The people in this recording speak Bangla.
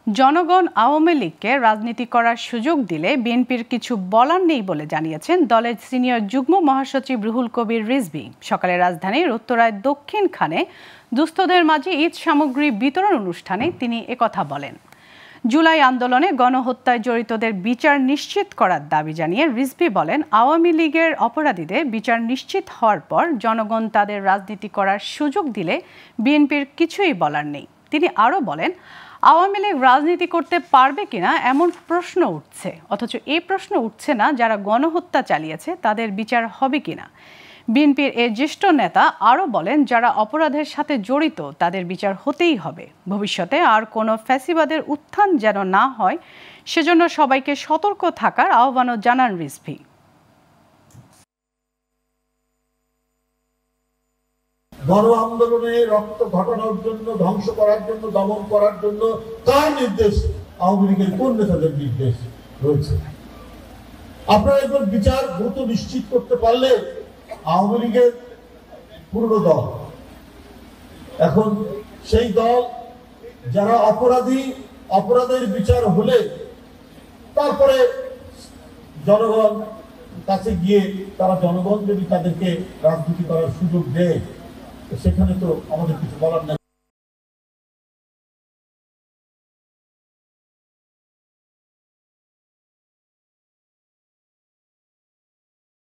জনগণ আওয়ামী লীগকে রাজনীতি করার সুযোগ দিলে বিএনপির কিছু বলার নেই বলে জানিয়েছেন দলের সিনিয়র যুগ্ম মহাসচিব রুহুল কবির রিজভী। সকালে রাজধানীর উত্তরায় দক্ষিণ খানে দুস্থদের মাঝে ঈদ সামগ্রী বিতরণ অনুষ্ঠানে তিনি একথা বলেন। জুলাই আন্দোলনে গণহত্যায় জড়িতদের বিচার নিশ্চিত করার দাবি জানিয়ে রিজভী বলেন, আওয়ামী লীগের অপরাধীদের বিচার নিশ্চিত হওয়ার পর জনগণ তাদের রাজনীতি করার সুযোগ দিলে বিএনপির কিছুই বলার নেই। তিনি আরও বলেন, আওয়ামী লীগ রাজনীতি করতে পারবে কিনা এমন প্রশ্ন উঠছে, অথচ এই প্রশ্ন উঠছে না যারা গণহত্যা চালিয়েছে তাদের বিচার হবে কিনা। বিএনপির এই জ্যেষ্ঠ নেতা আরও বলেন, যারা অপরাধের সাথে জড়িত তাদের বিচার হতেই হবে। ভবিষ্যতে আর কোনো ফ্যাসিবাদের উত্থান যেন না হয় সেজন্য সবাইকে সতর্ক থাকার আহ্বানও জানান রিজভী। গণ আন্দোলনে রক্ত ঘটানোর জন্য, ধ্বংস করার জন্য, দমন করার জন্য কার নির্দেশ? আওয়ামী লীগের কোন নেতাদের নির্দেশ রয়েছে? আপনারা একবার বিচার দ্রুত নিশ্চিত করতে পারলে আওয়ামী লীগের পুরনো দল, এখন সেই দল যারা অপরাধী, অপরাধের বিচার হলে তারপরে জনগণ কাছে গিয়ে তারা জনগণ যদি তাদেরকে রাজনীতি করার সুযোগ দেয়, সেখানে তো আমাদের কিছু বলার নাই।